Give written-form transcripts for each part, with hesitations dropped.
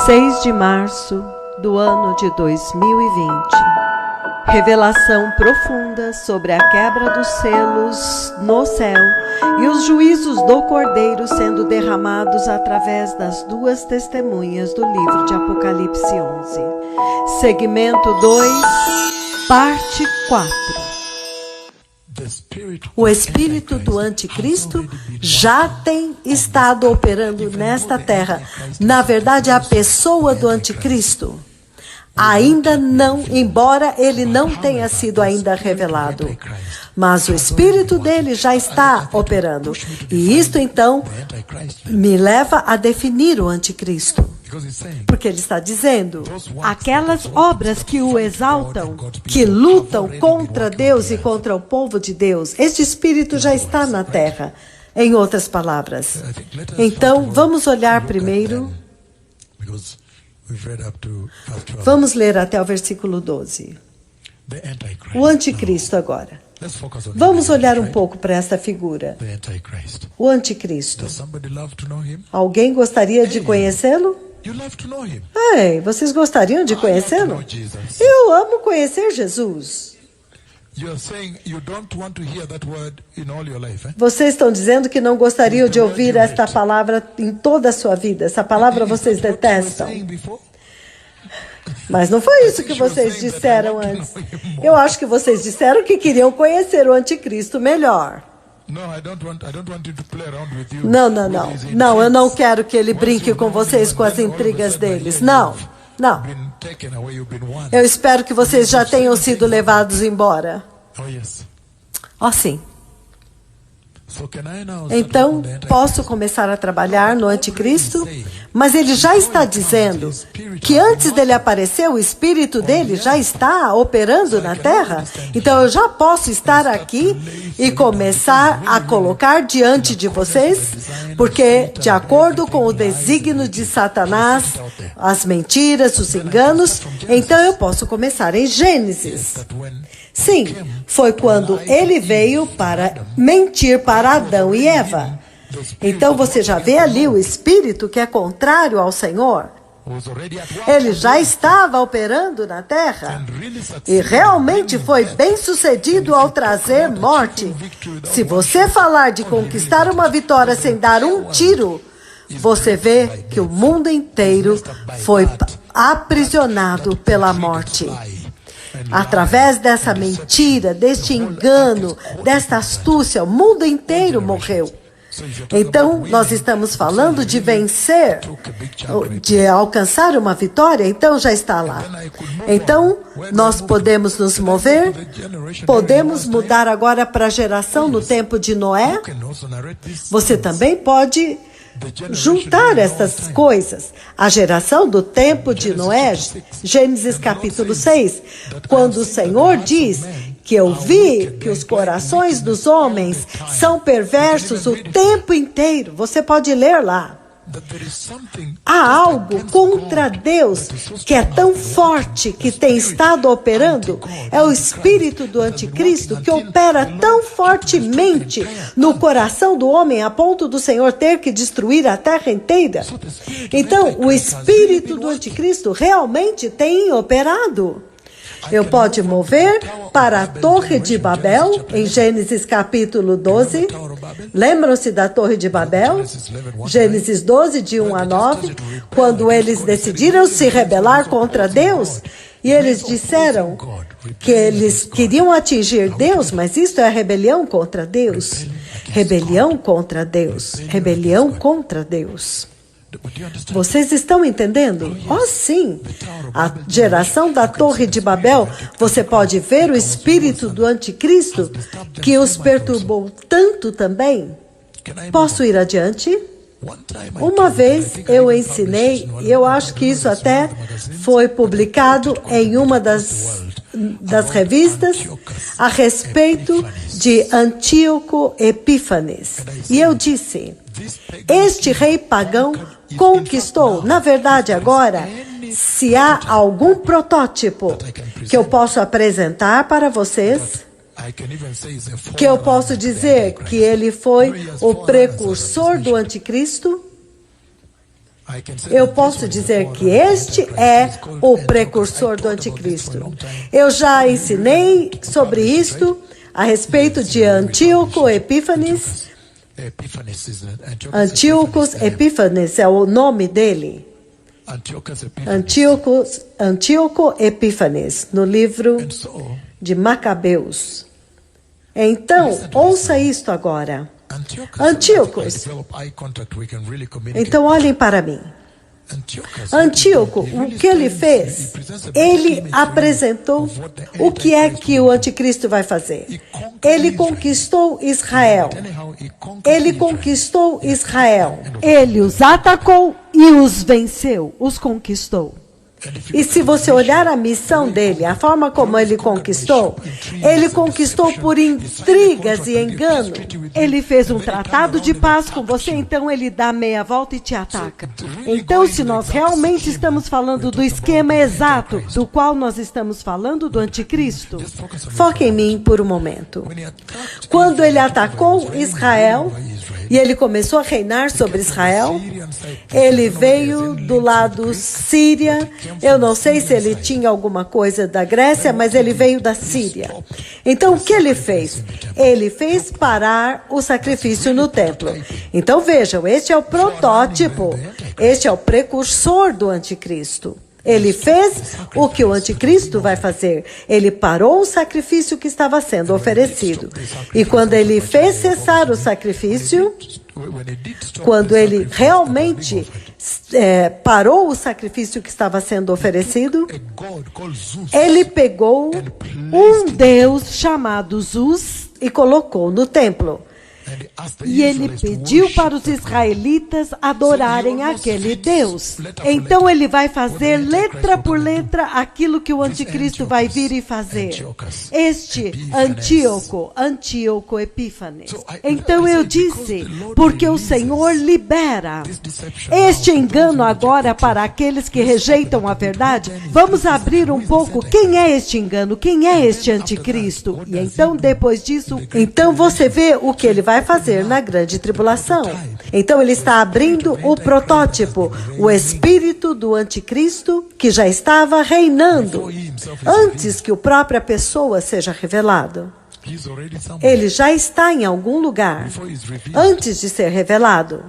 6 de março do ano de 2020. Revelação profunda sobre a quebra dos selos no céu e os juízos do Cordeiro sendo derramados através das duas testemunhas do livro de Apocalipse 11. Segmento 2, parte 4. O espírito do anticristo já tem estado operando nesta terra. Na verdade, a pessoa do anticristo ainda não, embora ele não tenha sido ainda revelado. Mas o espírito dele já está operando. E isto, então, me leva a definir o anticristo. Porque ele está dizendo, aquelas obras que o exaltam, que lutam contra Deus e contra o povo de Deus, este espírito já está na terra, em outras palavras. Então, vamos olhar primeiro, vamos ler até o versículo 12. O anticristo agora. Vamos olhar um pouco para esta figura. O anticristo. Alguém gostaria de conhecê-lo? Ei, vocês gostariam de conhecê-lo? Eu amo conhecer Jesus. Vocês estão dizendo que não gostariam de ouvir esta palavra em toda a sua vida. Essa palavra vocês detestam. Mas não foi isso que vocês disseram antes. Eu acho que vocês disseram que queriam conhecer o anticristo melhor. Não, eu não quero que ele brinque com vocês com as intrigas deles. Não. Eu espero que vocês já tenham sido levados embora. Oh, sim. Então, posso começar a trabalhar no anticristo? Mas ele já está dizendo que antes dele aparecer, o espírito dele já está operando na terra. Então, eu já posso estar aqui e começar a colocar diante de vocês, porque, de acordo com o desígnio de Satanás, as mentiras, os enganos, então eu posso começar em Gênesis. Sim, foi quando ele veio para mentir para Adão e Eva. Então você já vê ali o espírito que é contrário ao Senhor. Ele já estava operando na terra e realmente foi bem sucedido ao trazer morte. Se você falar de conquistar uma vitória sem dar um tiro, você vê que o mundo inteiro foi aprisionado pela morte. Através dessa mentira, deste engano, desta astúcia, o mundo inteiro morreu. Então, nós estamos falando de vencer, de alcançar uma vitória, então já está lá. Então, nós podemos nos mover, podemos mudar agora para a geração no tempo de Noé. Você também pode juntar essas coisas. A geração do tempo de Noé, Gênesis capítulo 6, quando o Senhor diz que eu vi que os corações dos homens são perversos o tempo inteiro. Você pode ler lá. Há algo contra Deus que é tão forte que tem estado operando. É o espírito do anticristo que opera tão fortemente no coração do homem a ponto do Senhor ter que destruir a terra inteira. Então, o espírito do anticristo realmente tem operado. Eu posso mover para a Torre de Babel, em Gênesis capítulo 12. Lembram-se da Torre de Babel? Gênesis 12, de 1 a 9. Quando eles decidiram se rebelar contra Deus, e eles disseram que eles queriam atingir Deus, mas isto é rebelião contra Deus. Rebelião contra Deus. Rebelião contra Deus. Vocês estão entendendo? Oh, sim. A geração da Torre de Babel, você pode ver o espírito do anticristo que os perturbou tanto também. Posso ir adiante? Uma vez eu ensinei, e eu acho que isso até foi publicado em uma das revistas, a respeito de Antíoco Epífanes. E eu disse, este rei pagão conquistou, na verdade agora, se há algum protótipo que eu posso apresentar para vocês, que eu posso dizer que ele foi o precursor do anticristo, Eu posso dizer que este é o precursor do anticristo. Eu já ensinei sobre isto a respeito de Antíoco Epífanes. Antíocos Epífanes é o nome dele. Antíoco Epífanes, no livro de Macabeus. Então, ouça isto agora. Antíocos. Então, olhem para mim. Antíoco, o que ele fez? Ele apresentou o que é que o anticristo vai fazer. Ele conquistou Israel. Ele conquistou Israel. Ele os atacou e os venceu, os conquistou. E se você olhar a missão dele, a forma como ele conquistou por intrigas e engano. Ele fez um tratado de paz com você, então ele dá meia volta e te ataca. Então, se nós realmente estamos falando do esquema exato do qual nós estamos falando do anticristo, foque em mim por um momento. Quando ele atacou Israel, e ele começou a reinar sobre Israel, ele veio do lado Síria. Eu não sei se ele tinha alguma coisa da Grécia, mas ele veio da Síria. Então, o que ele fez? Ele fez parar o sacrifício no templo. Então, vejam, este é o protótipo, este é o precursor do anticristo. Ele fez o que o anticristo vai fazer. Ele parou o sacrifício que estava sendo oferecido. E quando ele fez cessar o sacrifício, quando ele realmente parou o sacrifício que estava sendo oferecido, ele pegou um deus chamado Zeus e colocou no templo. E ele pediu para os israelitas adorarem aquele Deus. Então ele vai fazer letra por letra aquilo que o anticristo vai vir e fazer. Este Antíoco Epífanes. Então eu disse, porque o Senhor libera este engano agora para aqueles que rejeitam a verdade. Vamos abrir um pouco quem é este engano, quem é este anticristo. E então depois disso, então você vê o que ele vai fazer na grande tribulação. Então ele está abrindo o protótipo, o espírito do anticristo que já estava reinando antes que a própria pessoa seja revelado. Ele já está em algum lugar antes de ser revelado.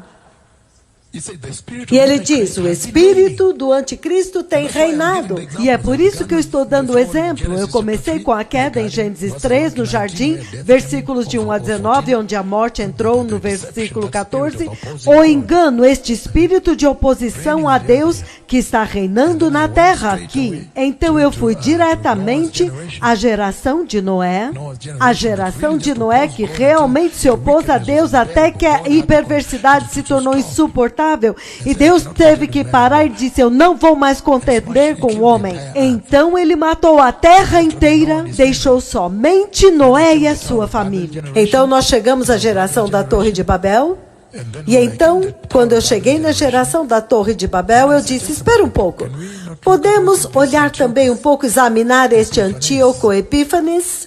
E ele diz, o espírito do anticristo tem reinado. E é por isso que eu estou dando o exemplo. Eu comecei com a queda em Gênesis 3, no jardim, versículos de 1 a 19, onde a morte entrou no versículo 14. O engano, este espírito de oposição a Deus que está reinando na terra aqui. Então eu fui diretamente à geração de Noé, a geração de Noé que realmente se opôs a Deus até que a perversidade se tornou insuportável. E Deus teve que parar e disse, eu não vou mais contender com o homem. Então ele matou a terra inteira, deixou somente Noé e a sua família. Então nós chegamos à geração da Torre de Babel. E então, quando eu cheguei na geração da Torre de Babel, eu disse, espera um pouco. Podemos olhar também um pouco, examinar este Antíoco Epífanes?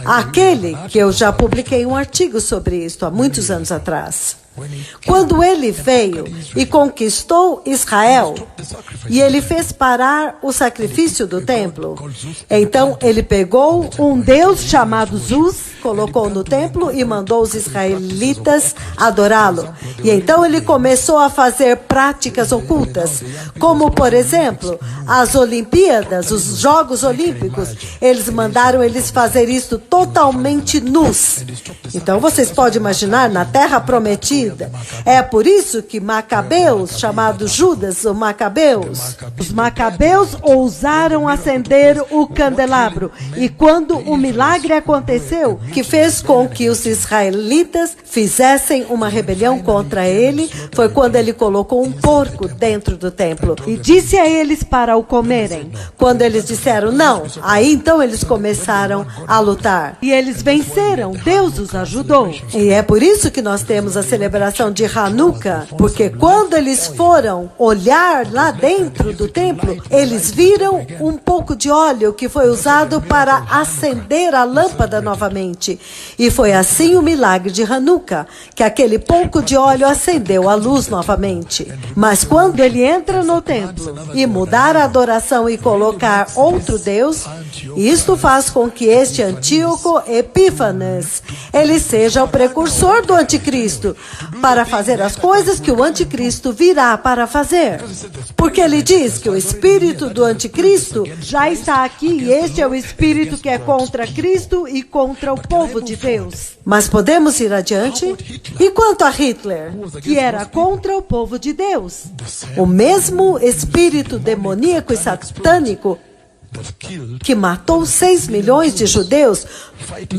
Aquele que eu já publiquei um artigo sobre isto há muitos anos atrás. Quando ele veio e conquistou Israel, e ele fez parar o sacrifício do templo, então ele pegou um deus chamado Zeus, colocou no templo e mandou os israelitas adorá-lo. E então ele começou a fazer práticas ocultas, como por exemplo, as Olimpíadas, os Jogos Olímpicos. Eles mandaram eles fazer isto totalmente nus. Então vocês podem imaginar, na Terra Prometida, é por isso que Macabeus, chamado Judas, o Macabeus, os Macabeus ousaram acender o candelabro. E quando o milagre aconteceu, que fez com que os israelitas fizessem uma rebelião contra ele, foi quando ele colocou um porco dentro do templo e disse a eles para o comerem. Quando eles disseram não, aí então eles começaram a lutar. E eles venceram, Deus os ajudou. E é por isso que nós temos a celebração celebração de Hanukkah, porque quando eles foram olhar lá dentro do templo, eles viram um pouco de óleo que foi usado para acender a lâmpada novamente. E foi assim o milagre de Hanukkah, que aquele pouco de óleo acendeu a luz novamente. Mas quando ele entra no templo e mudar a adoração e colocar outro Deus, isto faz com que este Antíoco Epífanes, ele seja o precursor do anticristo, para fazer as coisas que o anticristo virá para fazer. Porque ele diz que o espírito do anticristo já está aqui, e este é o espírito que é contra Cristo e contra o povo de Deus. Mas podemos ir adiante? E quanto a Hitler, que era contra o povo de Deus? O mesmo espírito demoníaco e satânico que matou 6 milhões de judeus,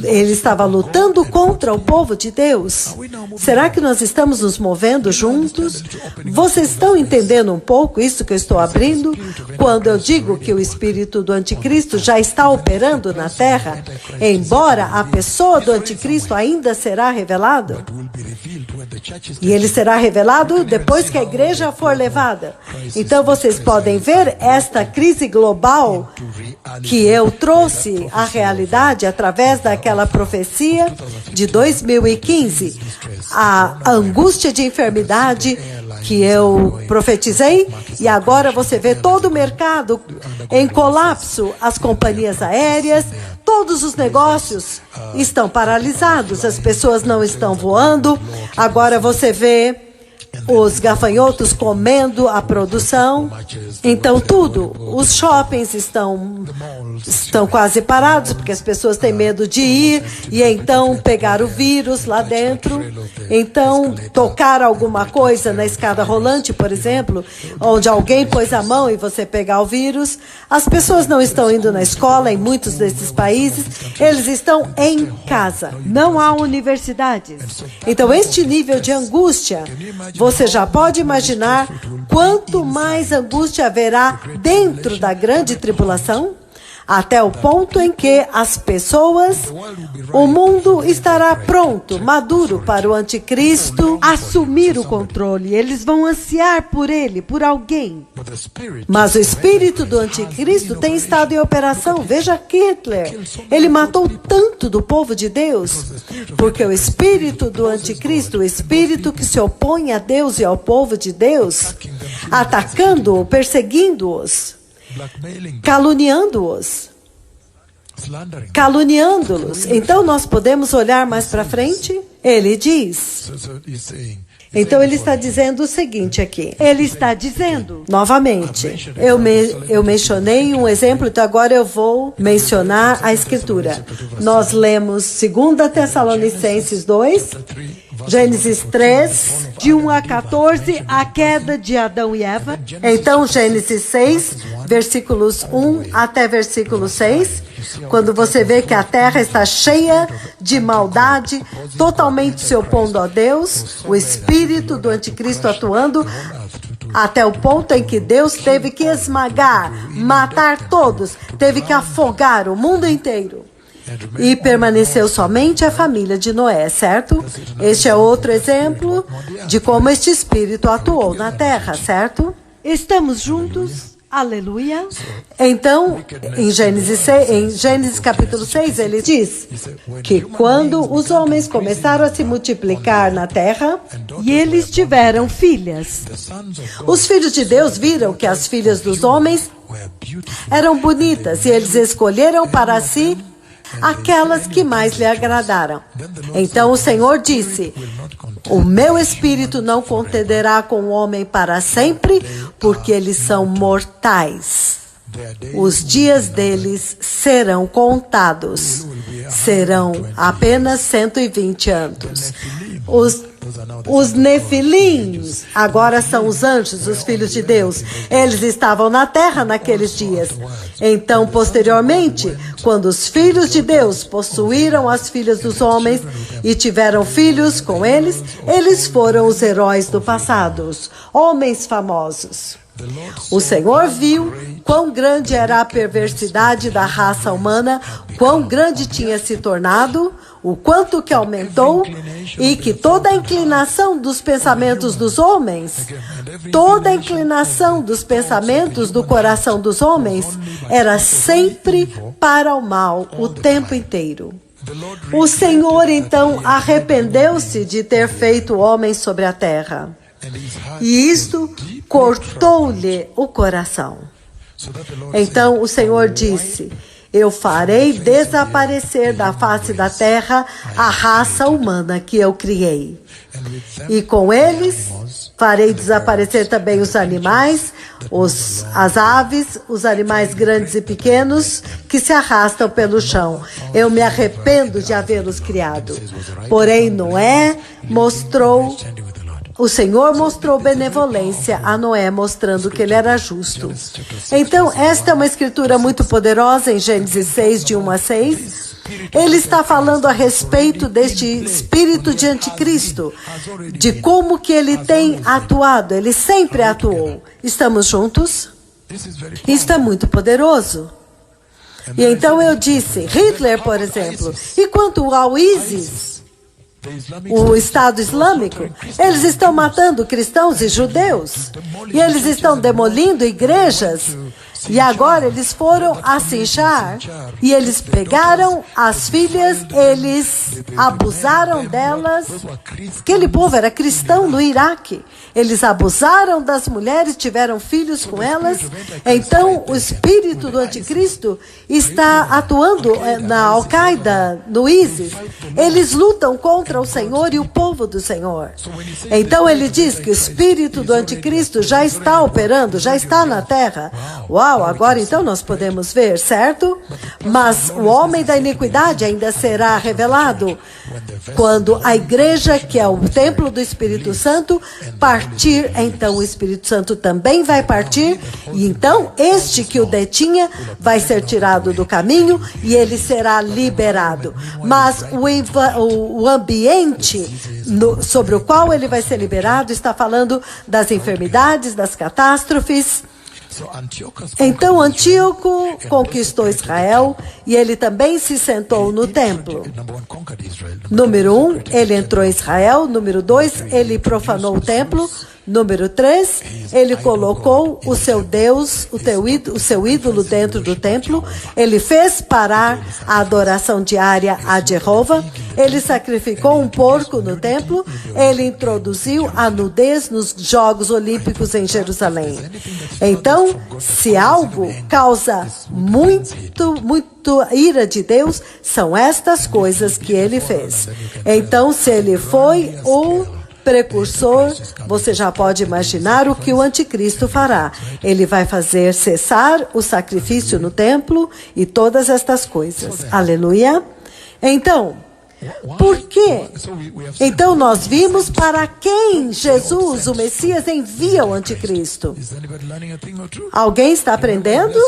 ele estava lutando contra o povo de Deus. Será que nós estamos nos movendo juntos? Vocês estão entendendo um pouco isso que eu estou abrindo? Quando eu digo que o espírito do anticristo já está operando na terra, embora a pessoa do anticristo ainda será revelado? E ele será revelado depois que a igreja for levada. Então vocês podem ver esta crise global que eu trouxe à realidade através daquela profecia de 2015, a angústia de enfermidade que eu profetizei, e agora você vê todo o mercado em colapso, as companhias aéreas, todos os negócios estão paralisados, as pessoas não estão voando, agora você vê os gafanhotos comendo a produção. Então tudo, os shoppings estão quase parados, porque as pessoas têm medo de ir, e então pegar o vírus lá dentro. Então tocar alguma coisa na escada rolante, por exemplo, onde alguém pôs a mão e você pegar o vírus. As pessoas não estão indo na escola em muitos desses países, eles estão em casa. Não há universidades. Então este nível de angústia, você já pode imaginar quanto mais angústia haverá dentro da grande tribulação? Até o ponto em que as pessoas, o mundo estará pronto, maduro para o anticristo assumir o controle. Eles vão ansiar por ele, por alguém. Mas o espírito do anticristo tem estado em operação. Veja Hitler, ele matou tanto do povo de Deus, porque o espírito do anticristo, o espírito que se opõe a Deus e ao povo de Deus, atacando-o, perseguindo-os, caluniando-los. Então nós podemos olhar mais para frente? Ele diz. Então ele está dizendo o seguinte aqui. Ele está dizendo, novamente, eu mencionei um exemplo, então agora eu vou mencionar a escritura. Nós lemos 2 Tessalonicenses 2, Gênesis 3, de 1 a 14, a queda de Adão e Eva. Então, Gênesis 6, versículos 1 até versículo 6, quando você vê que a terra está cheia de maldade, totalmente se opondo a Deus, o espírito do anticristo atuando, até o ponto em que Deus teve que esmagar, matar todos, teve que afogar o mundo inteiro. E permaneceu somente a família de Noé, certo? Este é outro exemplo de como este espírito atuou na terra, certo? Estamos juntos? Aleluia. Então, em Gênesis capítulo 6, ele diz que quando os homens começaram a se multiplicar na terra, e eles tiveram filhas, os filhos de Deus viram que as filhas dos homens eram bonitas, e eles escolheram para si aquelas que mais lhe agradaram. Então o Senhor disse: o meu espírito não contenderá com o homem para sempre, porque eles são mortais. Os dias deles serão contados. Serão apenas 120 anos. Os Nefilins, agora são os anjos, os filhos de Deus. Eles estavam na terra naqueles dias. Então, posteriormente, quando os filhos de Deus possuíram as filhas dos homens e tiveram filhos com eles, eles foram os heróis do passado, os homens famosos. O Senhor viu quão grande era a perversidade da raça humana, quão grande tinha se tornado. o quanto que aumentou, e que toda a inclinação dos pensamentos dos homens, toda a inclinação dos pensamentos do coração dos homens era sempre para o mal, o tempo inteiro. O Senhor, então, arrependeu-se de ter feito o homem sobre a terra. E isto cortou-lhe o coração. Então o Senhor disse: eu farei desaparecer da face da terra a raça humana que eu criei. E com eles farei desaparecer também os animais, as aves, os animais grandes e pequenos que se arrastam pelo chão. Eu me arrependo de havê-los criado. Porém, o Senhor mostrou benevolência a Noé, mostrando que ele era justo. Então, esta é uma escritura muito poderosa em Gênesis 6, de 1 a 6. Ele está falando a respeito deste espírito de anticristo, de como que ele tem atuado. Ele sempre atuou. Estamos juntos? Isto é muito poderoso. E então eu disse, Hitler, por exemplo, e quanto ao ISIS, o Estado Islâmico, eles estão matando cristãos e judeus, e eles estão demolindo igrejas, e agora eles foram a Sinjar, e eles pegaram as filhas, eles abusaram delas. Aquele povo era cristão no Iraque. Eles abusaram das mulheres, tiveram filhos com elas. Então, o espírito do anticristo está atuando na Al-Qaeda, no ISIS. Eles lutam contra o Senhor e o povo do Senhor. Então, ele diz que o espírito do anticristo já está operando, já está na terra. Uau, agora então nós podemos ver, certo? Mas o homem da iniquidade ainda será revelado quando a igreja, que é o templo do Espírito Santo, partir. Então o Espírito Santo também vai partir, e então este que o detinha vai ser tirado do caminho e ele será liberado. Mas o ambiente sobre o qual ele vai ser liberado está falando das enfermidades, das catástrofes. Então Antíoco conquistou Israel e ele também se sentou no templo. Número 1, ele entrou em Israel. Número 2, ele profanou o templo. Número 3, ele colocou o seu Deus, o seu ídolo dentro do templo. Ele fez parar a adoração diária a Jeová. Ele sacrificou um porco no templo. Ele introduziu a nudez nos Jogos Olímpicos em Jerusalém. Então, se algo causa muito ira de Deus, são estas coisas que ele fez. Então, se ele foi o precursor, você já pode imaginar o que o anticristo fará. Ele vai fazer cessar o sacrifício no templo e todas estas coisas. Aleluia. Então, por quê? Então nós vimos para quem Jesus, o Messias, envia o anticristo. Alguém está aprendendo?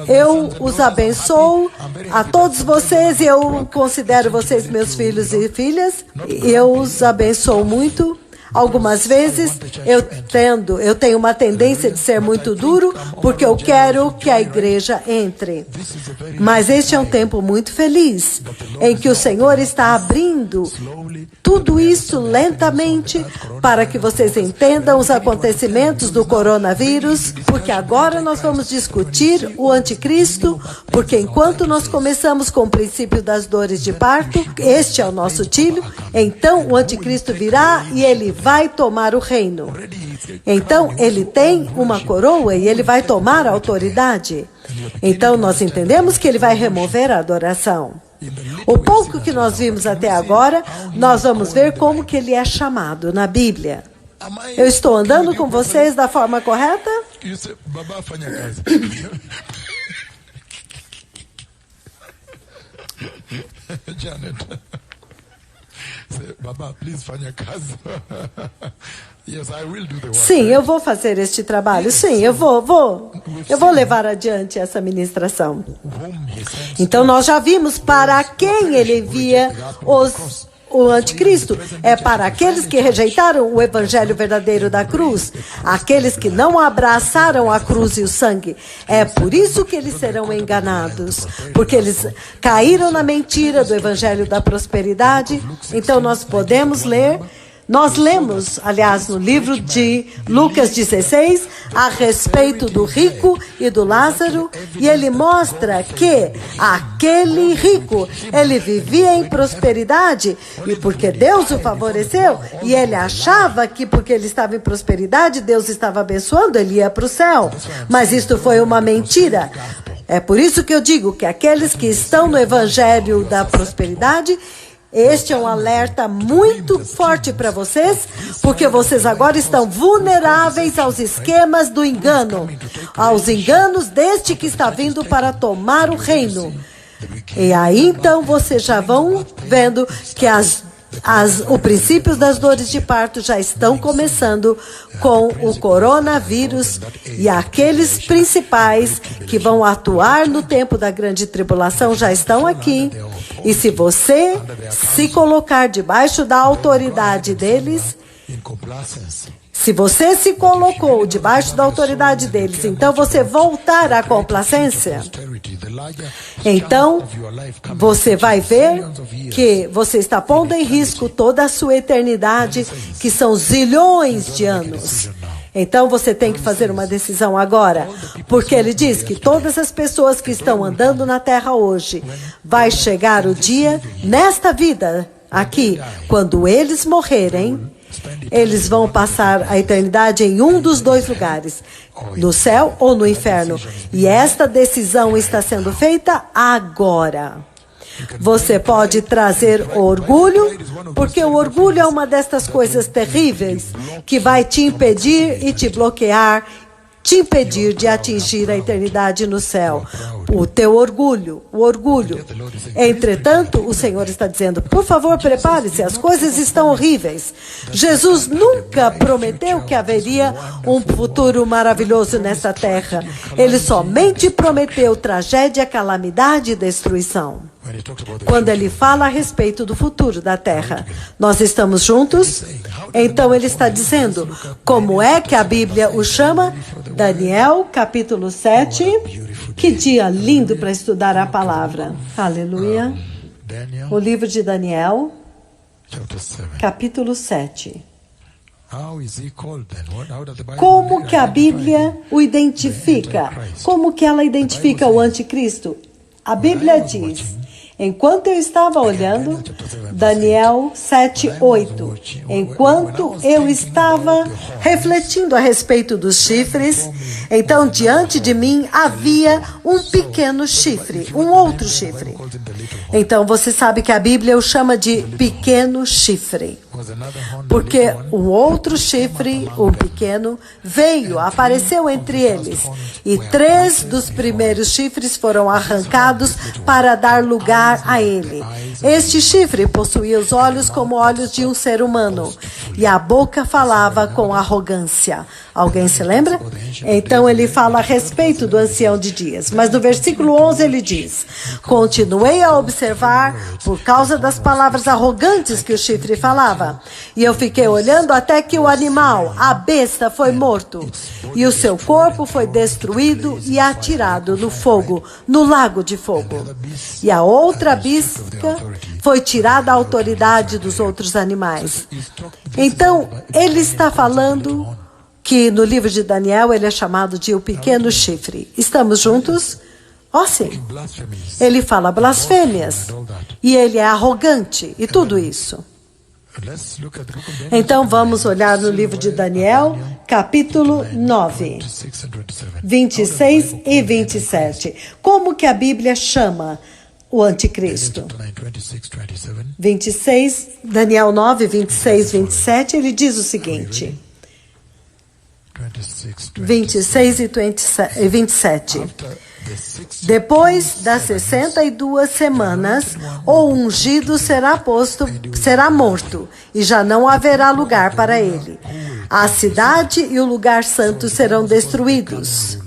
Eu os abençoo a todos vocês, e eu considero vocês meus filhos e filhas. Eu os abençoo muito. Algumas vezes eu tenho uma tendência de ser muito duro, porque eu quero que a igreja entre. Mas este é um tempo muito feliz, em que o Senhor está abrindo tudo isso lentamente, para que vocês entendam os acontecimentos do coronavírus, porque agora nós vamos discutir o anticristo, porque enquanto nós começamos com o princípio das dores de parto, este é o nosso tiro, então o anticristo virá e ele vai tomar o reino. Então, ele tem uma coroa e ele vai tomar a autoridade. Então, nós entendemos que ele vai remover a adoração. O pouco que nós vimos até agora, nós vamos ver como que ele é chamado na Bíblia. Eu estou andando com vocês da forma correta? Janet. Baba, please, fanya kazi. Yes, I will do the work. Sim, eu vou fazer este trabalho. Sim, eu vou levar adiante essa ministração. Então nós já vimos para quem ele envia o anticristo é para aqueles que rejeitaram o evangelho verdadeiro da cruz, aqueles que não abraçaram a cruz e o sangue. É por isso que eles serão enganados, porque eles caíram na mentira do evangelho da prosperidade. Então nós podemos ler. Nós lemos, aliás, no livro de Lucas 16, a respeito do rico e do Lázaro, e ele mostra que aquele rico, ele vivia em prosperidade, e porque Deus o favoreceu, e ele achava que porque ele estava em prosperidade, Deus estava abençoando, ele ia para o céu. Mas isto foi uma mentira. É por isso que eu digo que aqueles que estão no evangelho da prosperidade, este é um alerta muito forte para vocês, porque vocês agora estão vulneráveis aos esquemas do engano, aos enganos deste que está vindo para tomar o reino. E aí então vocês já vão vendo que o princípio das dores de parto já estão começando com o coronavírus, e aqueles principais que vão atuar no tempo da grande tribulação já estão aqui. E se você se colocar debaixo da autoridade deles, se você se colocou debaixo da autoridade deles, então você voltar à complacência, então você vai ver que você está pondo em risco toda a sua eternidade, que são zilhões de anos. Então você tem que fazer uma decisão agora, porque ele diz que todas as pessoas que estão andando na terra hoje, vai chegar o dia, nesta vida aqui, quando eles morrerem, eles vão passar a eternidade em um dos dois lugares, no céu ou no inferno. E esta decisão está sendo feita agora. Você pode trazer orgulho, porque o orgulho é uma destas coisas terríveis que vai te impedir e te bloquear, te impedir de atingir a eternidade no céu. O teu orgulho, o orgulho. Entretanto, o Senhor está dizendo, por favor, prepare-se, as coisas estão horríveis. Jesus nunca prometeu que haveria um futuro maravilhoso nesta terra. Ele somente prometeu tragédia, calamidade e destruição. Quando ele fala a respeito do futuro da terra, nós estamos juntos? Então ele está dizendo, como é que a Bíblia o chama? Daniel, capítulo 7. Que dia lindo para estudar a palavra. Aleluia. O livro de Daniel, capítulo 7. Como que a Bíblia o identifica? Como que ela identifica o anticristo? A Bíblia diz, enquanto eu estava olhando, Daniel 7:8, enquanto eu estava refletindo a respeito dos chifres, então diante de mim havia um pequeno chifre, um outro chifre. Então você sabe que a Bíblia o chama de pequeno chifre, porque um outro chifre, um pequeno, apareceu entre eles, e 3 dos primeiros chifres foram arrancados para dar lugar a ele. Este chifre possuía os olhos como olhos de um ser humano, e a boca falava com arrogância. Alguém se lembra? Então ele fala a respeito do ancião de dias. Mas no versículo 11 ele diz, continuei a observar por causa das palavras arrogantes que o chifre falava. E eu fiquei olhando até que o animal, a besta, foi morto. E o seu corpo foi destruído e atirado no fogo, no lago de fogo. E a outra besta foi tirada a autoridade dos outros animais. Então, ele está falando que no livro de Daniel ele é chamado de o pequeno chifre. Estamos juntos? Oh, sim. Ele fala blasfêmias. E ele é arrogante. E tudo isso. Então vamos olhar no livro de Daniel, capítulo 9, 26 e 27. Como que a Bíblia chama o anticristo? 26, Daniel 9, 26, 27, ele diz o seguinte. 26 e 27. Depois das 62 semanas, o ungido será morto, e já não haverá lugar para ele. A cidade e o lugar santo serão destruídos.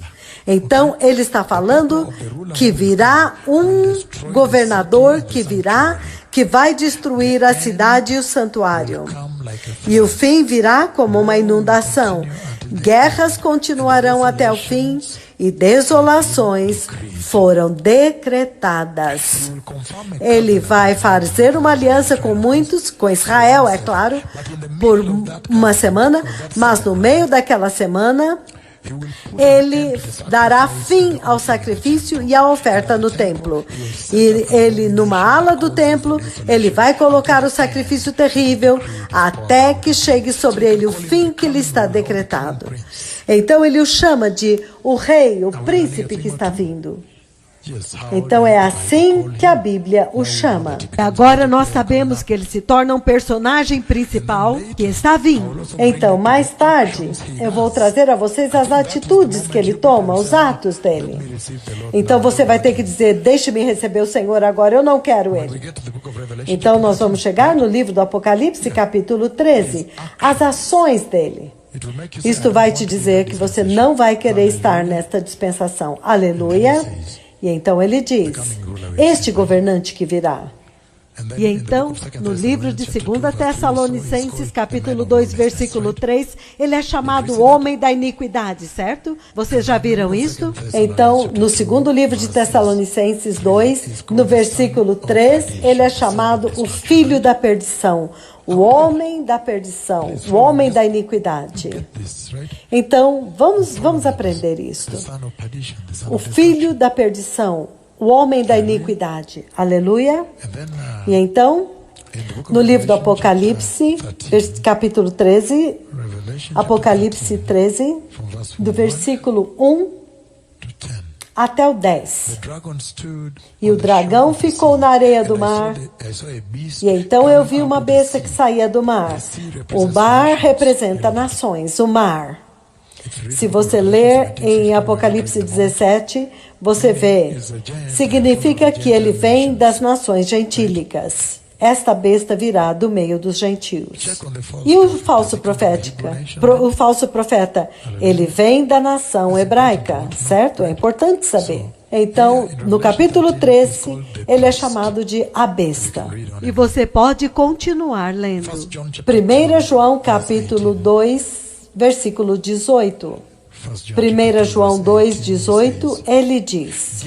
Então, ele está falando que virá um governador que que vai destruir a cidade e o santuário. E o fim virá como uma inundação. Guerras continuarão até o fim e desolações foram decretadas. Ele vai fazer uma aliança com muitos, com Israel, é claro, por uma semana, mas no meio daquela semana, ele dará fim ao sacrifício e à oferta no templo. E ele, numa ala do templo, ele vai colocar o sacrifício terrível até que chegue sobre ele o fim que lhe está decretado. Então ele o chama de o rei, o príncipe que está vindo. Então é assim que a Bíblia o chama. Agora nós sabemos que ele se torna um personagem principal que está vindo. Então, mais tarde, eu vou trazer a vocês as atitudes que ele toma, os atos dele. Então você vai ter que dizer, deixe-me receber o Senhor agora, eu não quero ele. Então nós vamos chegar no livro do Apocalipse, capítulo 13, as ações dele. Isto vai te dizer que você não vai querer estar nesta dispensação. Aleluia. E então ele diz, este governante que virá. E então, no livro de 2 Tessalonicenses, capítulo 2, versículo 3, ele é chamado homem da iniquidade, certo? Vocês já viram isso? Então, no segundo livro de Tessalonicenses 2, no versículo 3, ele é chamado o filho da perdição, o homem da perdição, o homem da iniquidade. Então, vamos aprender isto. O filho da perdição, o homem da iniquidade. Aleluia. E então, no livro do Apocalipse, capítulo 13, Apocalipse 13, do versículo 1 até o 10. E o dragão ficou na areia do mar, e então eu vi uma besta que saía do mar. O mar representa nações, o mar. Se você ler em Apocalipse 17, você vê, significa que ele vem das nações gentílicas. Esta besta virá do meio dos gentios. E o falso profeta, ele vem da nação hebraica, certo? É importante saber. Então, no capítulo 13, ele é chamado de a besta. E você pode continuar lendo. 1 João capítulo 2, versículo 18. 1 João 2,18, ele diz,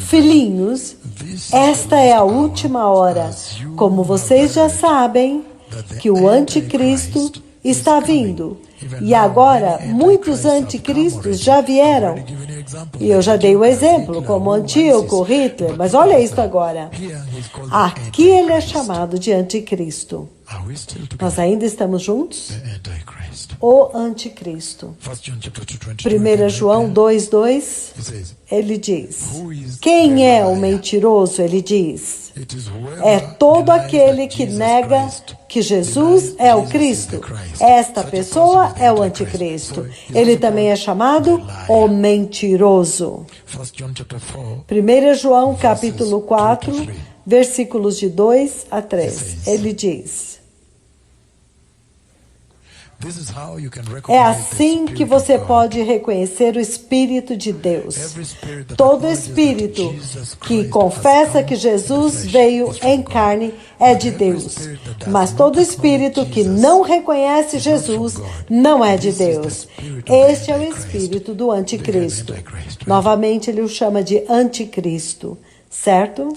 filhinhos, esta é a última hora. Como vocês já sabem que o anticristo está vindo. E agora, muitos anticristos já vieram. E eu já dei o exemplo, como Antíoco, Hitler. Mas olha isso agora. Aqui ele é chamado de anticristo. Nós ainda estamos juntos? O anticristo. 1 João 2,2, ele diz, quem é o mentiroso? Ele diz, é todo aquele que nega que Jesus é o Cristo. Esta pessoa é o anticristo. Ele também é chamado o mentiroso. 1 João capítulo 4, versículos de 2 a 3, ele diz, é assim que você pode reconhecer o Espírito de Deus. Todo Espírito que confessa que Jesus veio em carne é de Deus. Mas todo Espírito que não reconhece Jesus não é de Deus. Este é o Espírito do Anticristo. Novamente ele o chama de Anticristo. Certo?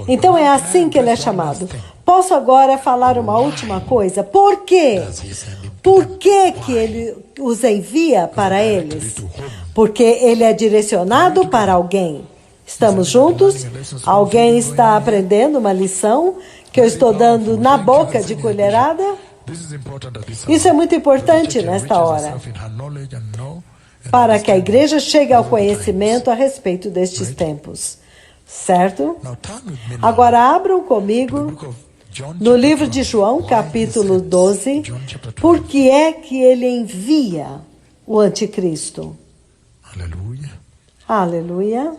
Então é assim que ele é chamado. Posso agora falar uma última coisa? Por quê? Por que que ele os envia para eles? Porque ele é direcionado para alguém. Estamos juntos? Alguém está aprendendo uma lição que eu estou dando na boca de colherada? Isso é muito importante nesta hora, para que a igreja chegue ao conhecimento a respeito destes tempos. Certo? Agora abram comigo no livro de João, capítulo 12, por que é que ele envia o anticristo? Aleluia.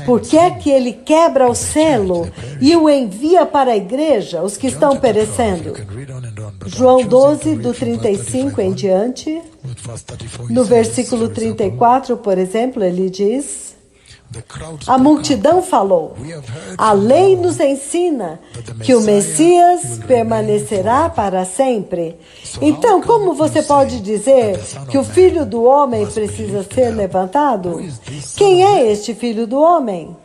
Por que é que ele quebra o selo e o envia para a igreja, os que estão perecendo? João 12, do 35 em diante, no versículo 34, por exemplo, ele diz, The crowd A multidão falou. A lei nos ensina que o Messias permanecerá para sempre. Então, como você pode dizer que o Filho do Homem precisa ser levantado? Quem é este Filho do Homem?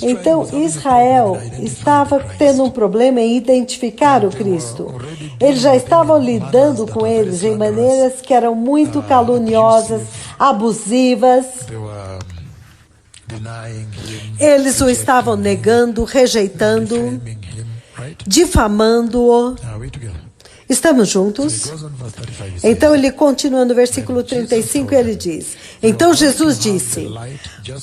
Então, Israel estava tendo um problema em identificar o Cristo. Eles já estavam lidando com eles em maneiras que eram muito caluniosas, abusivas. they were denying him, Eles o estavam negando, rejeitando, defaming him, right? difamando-o. Are we together? Estamos He juntos? goes on verse 35. He says, Então ele continua no versículo 35 e ele diz: Então Jesus disse: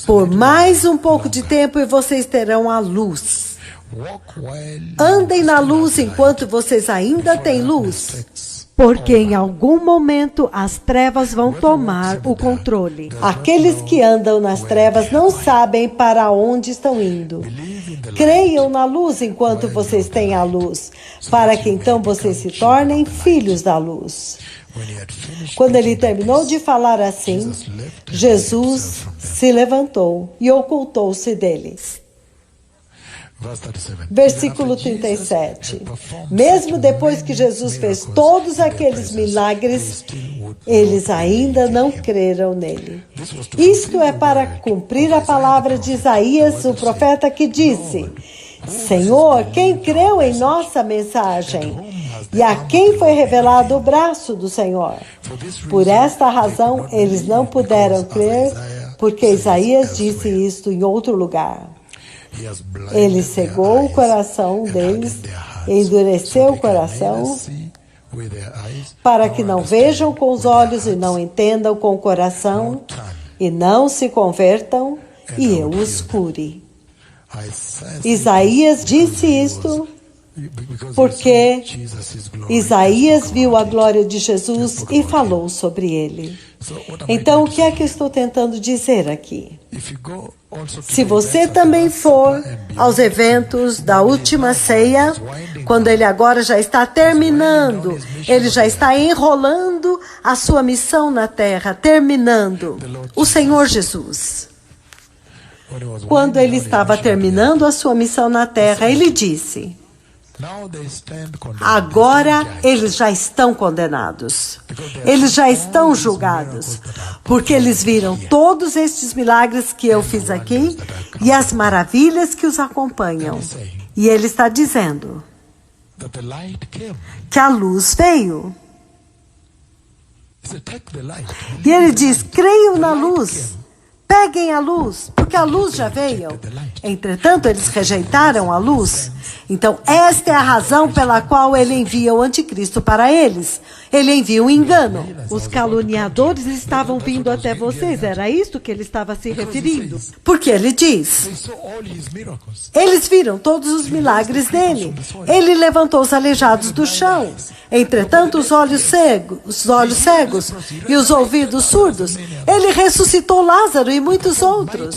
Por mais um pouco de tempo e vocês terão a luz. walk while Andem na luz enquanto vocês ainda têm luz, porque em algum momento as trevas vão tomar o controle. Aqueles que andam nas trevas não sabem para onde estão indo. Creiam na luz enquanto vocês têm a luz, para que então vocês se tornem filhos da luz. when he had finished Quando ele terminou de falar assim, Jesus se levantou e ocultou-se deles. verse 37. Versículo 37. Mesmo depois que Jesus fez todos aqueles milagres, eles ainda não creram nele. Isto é para cumprir a palavra de Isaías, o profeta, que disse: Senhor, quem creu em nossa mensagem? E a quem foi revelado o braço do Senhor? Por esta razão, eles não puderam crer, porque Isaías disse isto em outro lugar. He has blinded Ele their cegou o eyes coração and deles, hardened their hearts, endureceu so o they can coração, neither see with their eyes, para que nor não understand vejam com os with their olhos e hearts, não entendam com o coração, nor turn, e não se convertam, and e I eu will os heal them. cure. I sense Isaías disse isto because porque he saw Jesus' glory Isaías and viu a spoke about glória it. de Jesus e falou sobre ele. So what am I Então, o trying to que é say? que eu estou tentando dizer aqui? If you go also to Se the você events of também the Last for Supper and beyond, aos eventos da última ceia, quando ele agora já está terminando, ele já está enrolando a sua missão na terra, terminando. O Senhor Jesus, when he was quando winding ele down his estava mission, terminando a sua missão na terra, ele disse: now they stand condemned. Agora eles já estão condenados. Eles já estão julgados. Porque eles viram todos estes milagres que eu fiz aqui e as maravilhas que os acompanham. E ele está dizendo That the light came. que a luz veio. He said, take the light. E ele diz: creiam na luz. Peguem a luz, porque a luz já veio. Entretanto, eles rejeitaram a luz. Então, esta é a razão pela qual ele envia o anticristo para eles. Ele envia um engano. Os caluniadores estavam vindo até vocês, era isto que ele estava se referindo. Porque ele diz: They saw all his miracles. eles viram todos os milagres dele. Ele levantou os aleijados do chão. Entretanto, os olhos cegos e os ouvidos surdos. Ele ressuscitou Lázaro e muitos outros.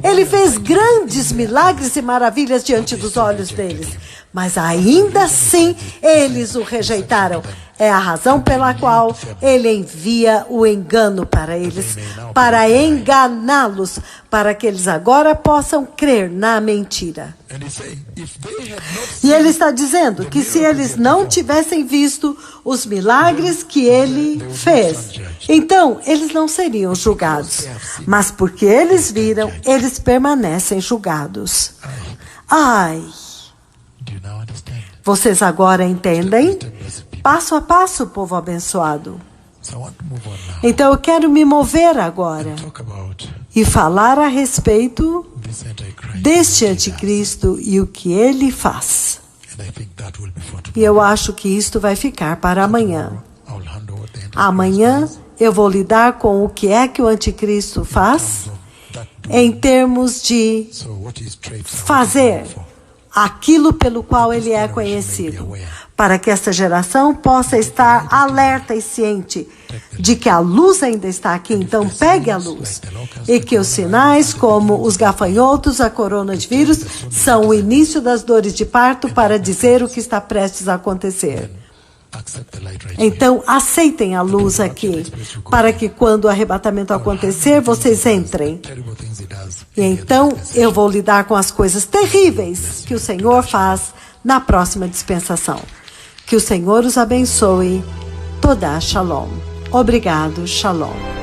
Ele fez grandes milagres e maravilhas diante dos olhos deles. Mas ainda assim, eles o rejeitaram. É a razão pela qual ele envia o engano para eles, para enganá-los, para que eles agora possam crer na mentira. And he said, if they had not E ele está dizendo que se eles não tivessem visto os milagres que ele fez, então eles não seriam julgados. Mas porque eles viram, eles permanecem julgados. Ai, do you now understand? vocês agora entendem? Passo a passo, povo abençoado. So I want to move on now. Então eu quero me mover agora Talk about e falar a respeito this Antichrist. deste anticristo e o que ele faz. And I think that will be for E tomorrow. eu acho que isto vai ficar para amanhã. I'll hand over the Antichrist. Amanhã eu vou lidar com o que é que o anticristo faz em termos de So what is trade fazer aquilo pelo qual ele é conhecido, para que esta geração possa estar alerta e ciente de que a luz ainda está aqui. Então pegue a luz e que os sinais como os gafanhotos, a coronavírus, são o início das dores de parto para dizer o que está prestes a acontecer. accept the light right Então, aceitem a luz aqui, para que quando o arrebatamento acontecer, vocês entrem. terrible things he does. E então, eu vou lidar com as coisas terríveis que o Senhor faz na próxima dispensação. Que o Senhor os abençoe. Toda Shalom. Obrigado, Shalom.